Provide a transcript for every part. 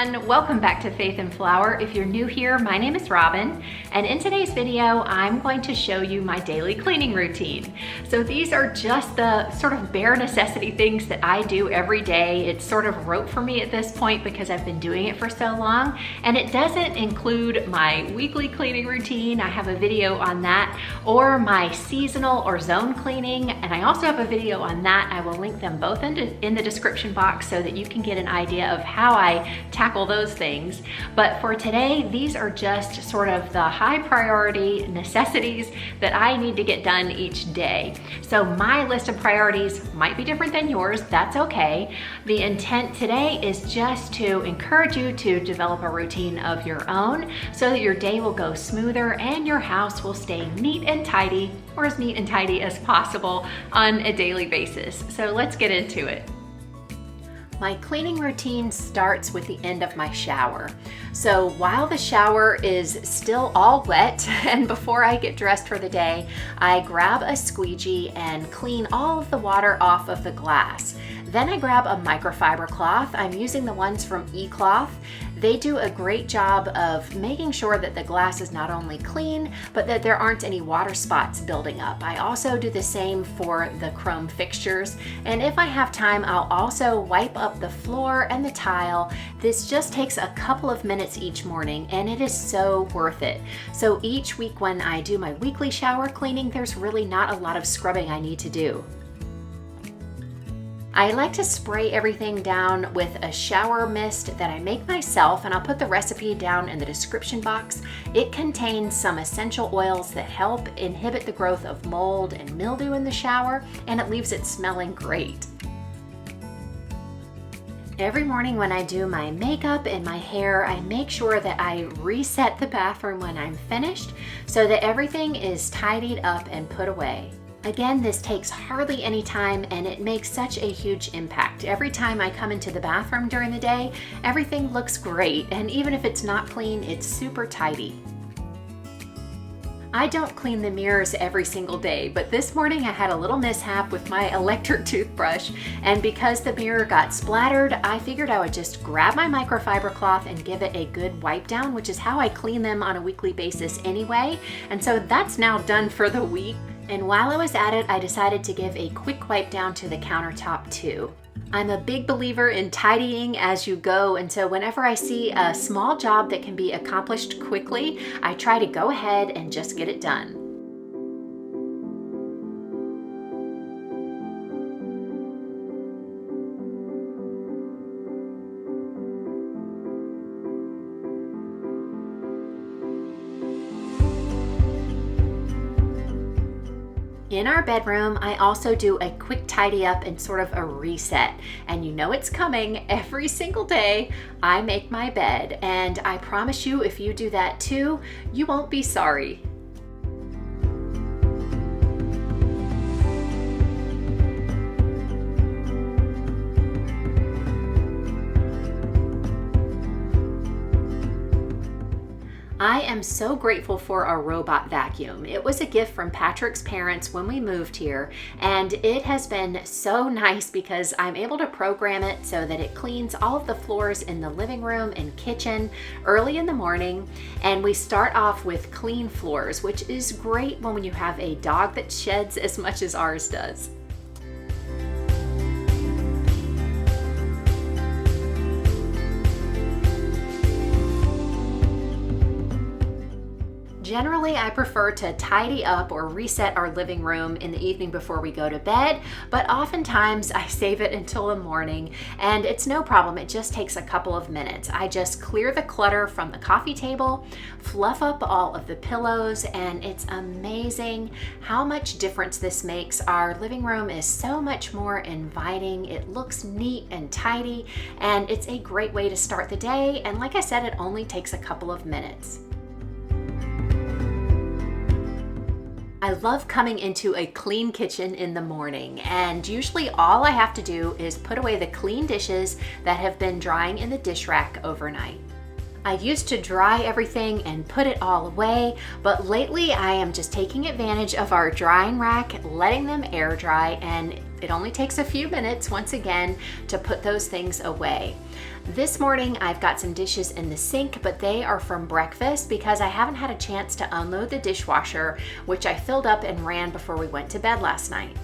everyone, welcome back to Faith and Flour. If you're new here, my name is Robin, and in today's video, I'm going to show you my daily cleaning routine. So these are just the sort of bare necessity things that I do every day. It's sort of rote for me at this point because I've been doing it for so long, and it doesn't include my weekly cleaning routine. I have a video on that, or my seasonal or zone cleaning, and I also have a video on that. I will link them both in the description box so that you can get an idea of how I tackle those things. But for today, these are just sort of the high priority necessities that I need to get done each day. So my list of priorities might be different than yours. That's okay. The intent today is just to encourage you to develop a routine of your own so that your day will go smoother and your house will stay neat and tidy, or as neat and tidy as possible on a daily basis. So let's get into it. My cleaning routine starts with the end of my shower. So while the shower is still all wet and before I get dressed for the day, I grab a squeegee and clean all of the water off of the glass. Then I grab a microfiber cloth. I'm using the ones from eCloth. They do a great job of making sure that the glass is not only clean, but that there aren't any water spots building up. I also do the same for the chrome fixtures. And if I have time, I'll also wipe up the floor and the tile. This just takes a couple of minutes each morning, and it is so worth it. So each week when I do my weekly shower cleaning, there's really not a lot of scrubbing I need to do. I like to spray everything down with a shower mist that I make myself, and I'll put the recipe down in the description box. It contains some essential oils that help inhibit the growth of mold and mildew in the shower, and it leaves it smelling great. Every morning when I do my makeup and my hair, I make sure that I reset the bathroom when I'm finished so that everything is tidied up and put away. Again, this takes hardly any time and it makes such a huge impact. Every time I come into the bathroom during the day, everything looks great, and even if it's not clean, it's super tidy. I don't clean the mirrors every single day, but this morning I had a little mishap with my electric toothbrush, and because the mirror got splattered, I figured I would just grab my microfiber cloth and give it a good wipe down, which is how I clean them on a weekly basis anyway. And so that's now done for the week. And while I was at it, I decided to give a quick wipe down to the countertop too. I'm a big believer in tidying as you go, and so whenever I see a small job that can be accomplished quickly, I try to go ahead and just get it done. In our bedroom, I also do a quick tidy up and sort of a reset. And you know it's coming every single day. I make my bed, and I promise you, if you do that too, you won't be sorry. I am so grateful for our robot vacuum. It was a gift from Patrick's parents when we moved here, and it has been so nice because I'm able to program it so that it cleans all of the floors in the living room and kitchen early in the morning. And we start off with clean floors, which is great when you have a dog that sheds as much as ours does. Generally, I prefer to tidy up or reset our living room in the evening before we go to bed, but oftentimes I save it until the morning, and it's no problem. It just takes a couple of minutes. I just clear the clutter from the coffee table, fluff up all of the pillows, and it's amazing how much difference this makes. Our living room is so much more inviting. It looks neat and tidy, and it's a great way to start the day. And like I said, it only takes a couple of minutes. I love coming into a clean kitchen in the morning, and usually all I have to do is put away the clean dishes that have been drying in the dish rack overnight. I used to dry everything and put it all away, but lately I am just taking advantage of our drying rack, letting them air dry, and it only takes a few minutes once again to put those things away. This morning I've got some dishes in the sink, but they are from breakfast because I haven't had a chance to unload the dishwasher, which I filled up and ran before we went to bed last night.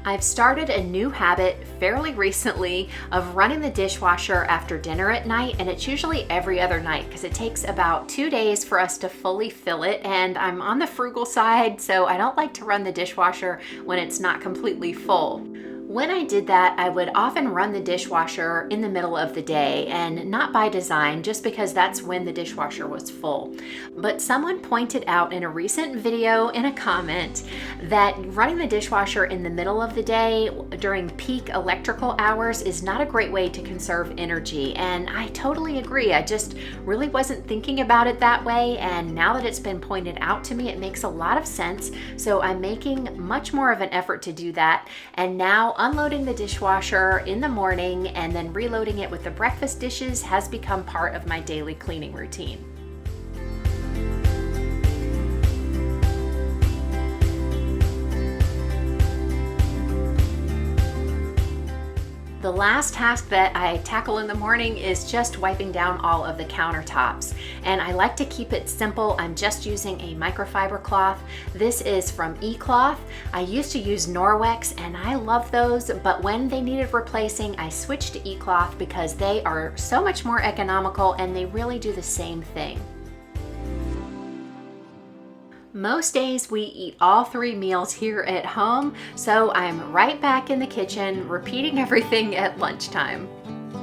I've started a new habit fairly recently of running the dishwasher after dinner at night, and it's usually every other night because it takes about 2 days for us to fully fill it, and I'm on the frugal side, so I don't like to run the dishwasher when it's not completely full. When I did that, I would often run the dishwasher in the middle of the day, and not by design, just because that's when the dishwasher was full. But someone pointed out in a recent video in a comment that running the dishwasher in the middle of the day during peak electrical hours is not a great way to conserve energy, and I totally agree. I just really wasn't thinking about it that way, and now that it's been pointed out to me, it makes a lot of sense. So I'm making much more of an effort to do that, and now unloading the dishwasher in the morning and then reloading it with the breakfast dishes has become part of my daily cleaning routine. The last task that I tackle in the morning is just wiping down all of the countertops. And I like to keep it simple. I'm just using a microfiber cloth. This is from eCloth. I used to use Norwex and I love those, but when they needed replacing, I switched to eCloth because they are so much more economical and they really do the same thing. Most days we eat all 3 meals here at home, so I'm right back in the kitchen repeating everything at lunchtime.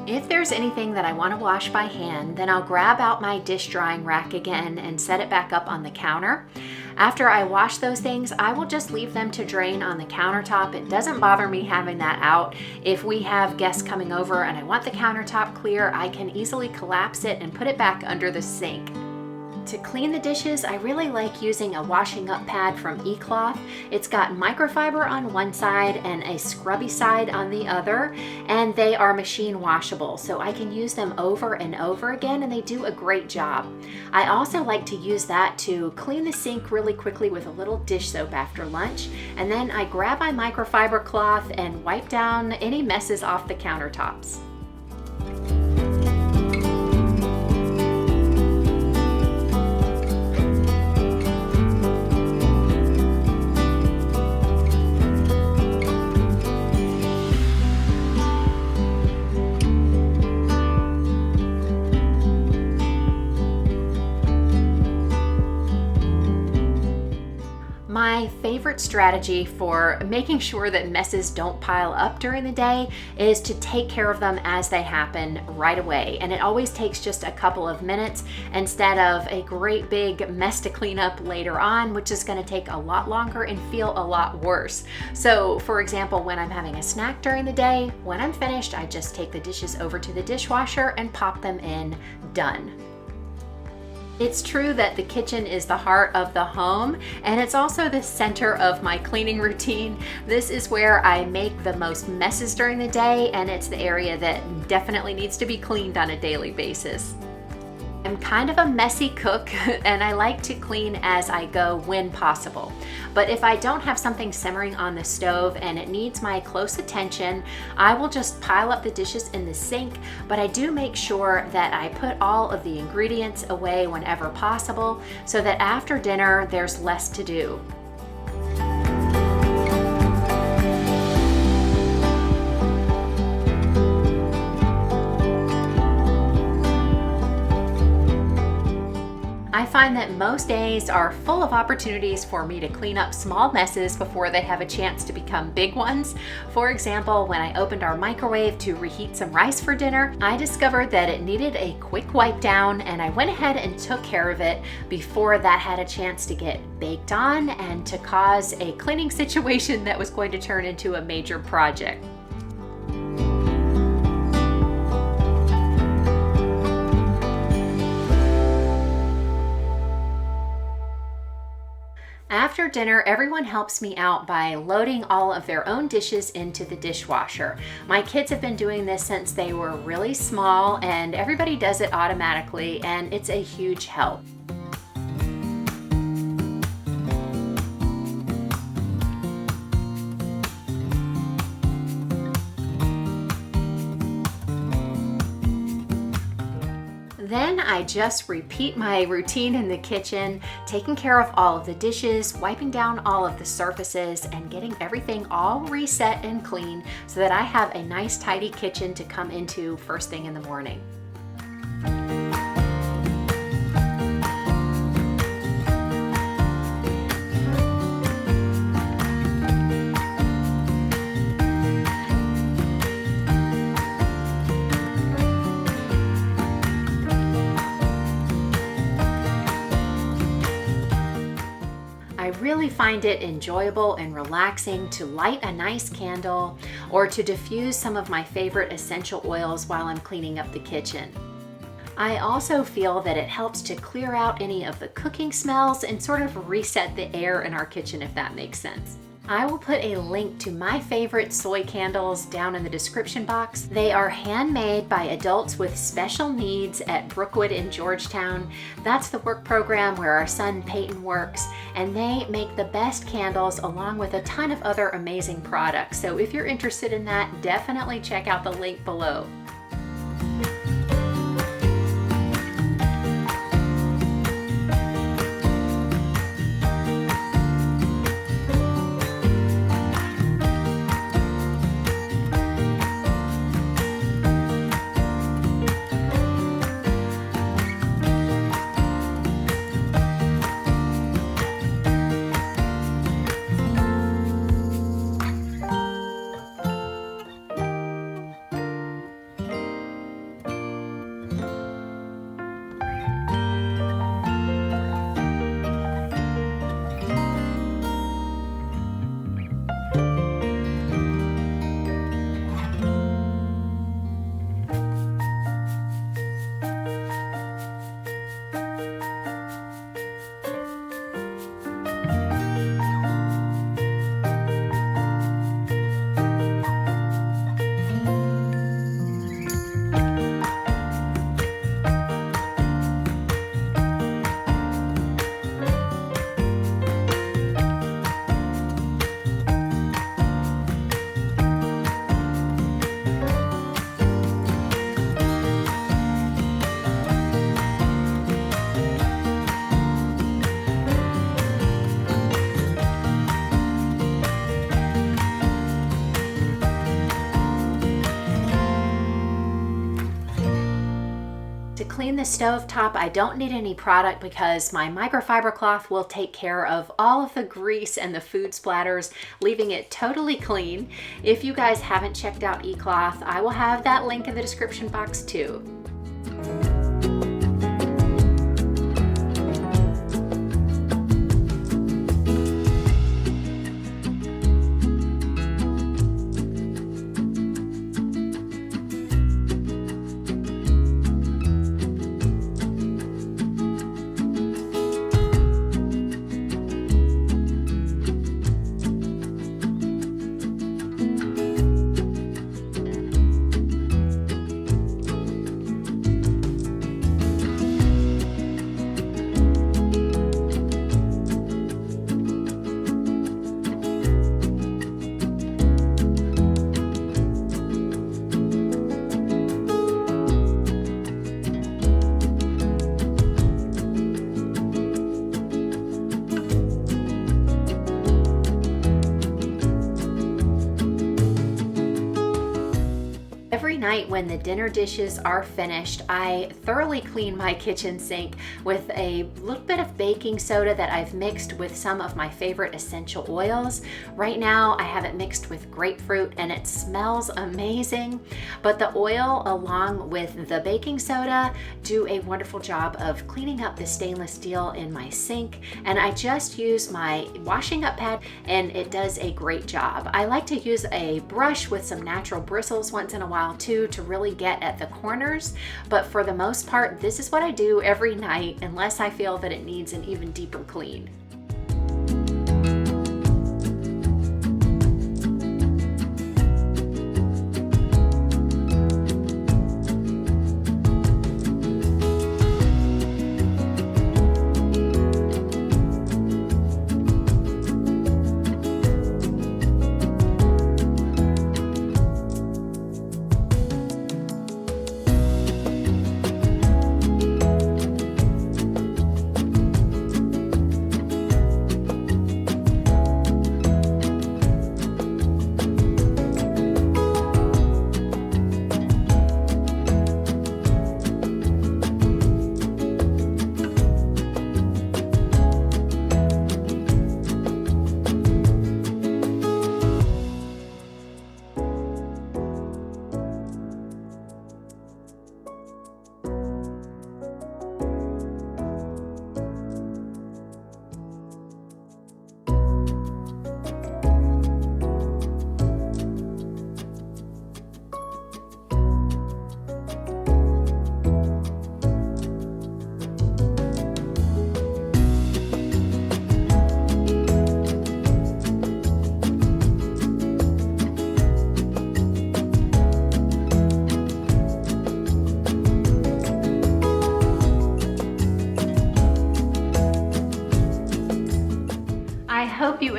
If there's anything that I want to wash by hand, then I'll grab out my dish drying rack again and set it back up on the counter. After I wash those things, I will just leave them to drain on the countertop. It doesn't bother me having that out. If we have guests coming over and I want the countertop clear, I can easily collapse it and put it back under the sink. To clean the dishes, I really like using a washing up pad from eCloth. It's got microfiber on one side and a scrubby side on the other, and they are machine washable, so I can use them over and over again, and they do a great job. I also like to use that to clean the sink really quickly with a little dish soap after lunch, and then I grab my microfiber cloth and wipe down any messes off the countertops. My favorite strategy for making sure that messes don't pile up during the day is to take care of them as they happen right away. And it always takes just a couple of minutes instead of a great big mess to clean up later on, which is going to take a lot longer and feel a lot worse. So for example, when I'm having a snack during the day, when I'm finished, I just take the dishes over to the dishwasher and pop them in, done. It's true that the kitchen is the heart of the home, and it's also the center of my cleaning routine. This is where I make the most messes during the day, and it's the area that definitely needs to be cleaned on a daily basis. I'm kind of a messy cook and I like to clean as I go when possible. But if I don't have something simmering on the stove and it needs my close attention, I will just pile up the dishes in the sink, but I do make sure that I put all of the ingredients away whenever possible so that after dinner there's less to do. I find that most days are full of opportunities for me to clean up small messes before they have a chance to become big ones. For example, when I opened our microwave to reheat some rice for dinner, I discovered that it needed a quick wipe down, and I went ahead and took care of it before that had a chance to get baked on and to cause a cleaning situation that was going to turn into a major project. After after dinner, everyone helps me out by loading all of their own dishes into the dishwasher. My kids have been doing this since they were really small, and everybody does it automatically, and it's a huge help. Then I just repeat my routine in the kitchen, taking care of all of the dishes, wiping down all of the surfaces, and getting everything all reset and clean so that I have a nice tidy kitchen to come into first thing in the morning. I really find it enjoyable and relaxing to light a nice candle or to diffuse some of my favorite essential oils while I'm cleaning up the kitchen. I also feel that it helps to clear out any of the cooking smells and sort of reset the air in our kitchen, if that makes sense. I will put a link to my favorite soy candles down in the description box. They are handmade by adults with special needs at Brookwood in Georgetown. That's the work program where our son Peyton works, and they make the best candles along with a ton of other amazing products. So if you're interested in that, definitely check out the link below. To clean the stovetop, I don't need any product because my microfiber cloth will take care of all of the grease and the food splatters, leaving it totally clean. If you guys haven't checked out eCloth, I will have that link in the description box too. Every night when the dinner dishes are finished, I thoroughly clean my kitchen sink with a little bit of baking soda that I've mixed with some of my favorite essential oils. Right now I have it mixed with grapefruit and it smells amazing, but the oil along with the baking soda do a wonderful job of cleaning up the stainless steel in my sink, and I just use my washing up pad and it does a great job. I like to use a brush with some natural bristles once in a while too to really get at the corners, but for the most part this is what I do every night unless I feel that it needs an even deeper clean.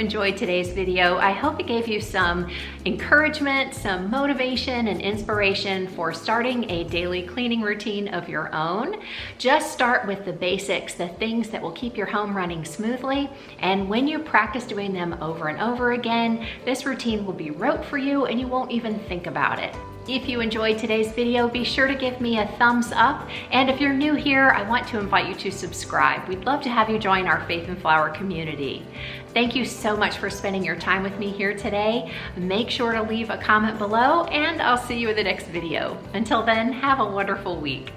enjoyed today's video. I hope it gave you some encouragement, some motivation and inspiration for starting a daily cleaning routine of your own. Just start with the basics, the things that will keep your home running smoothly. And when you practice doing them over and over again, this routine will be rote for you and you won't even think about it. If you enjoyed today's video, be sure to give me a thumbs up. And if you're new here, I want to invite you to subscribe. We'd love to have you join our Faith and Flour community. Thank you so much for spending your time with me here today. Make sure to leave a comment below and I'll see you in the next video. Until then, have a wonderful week.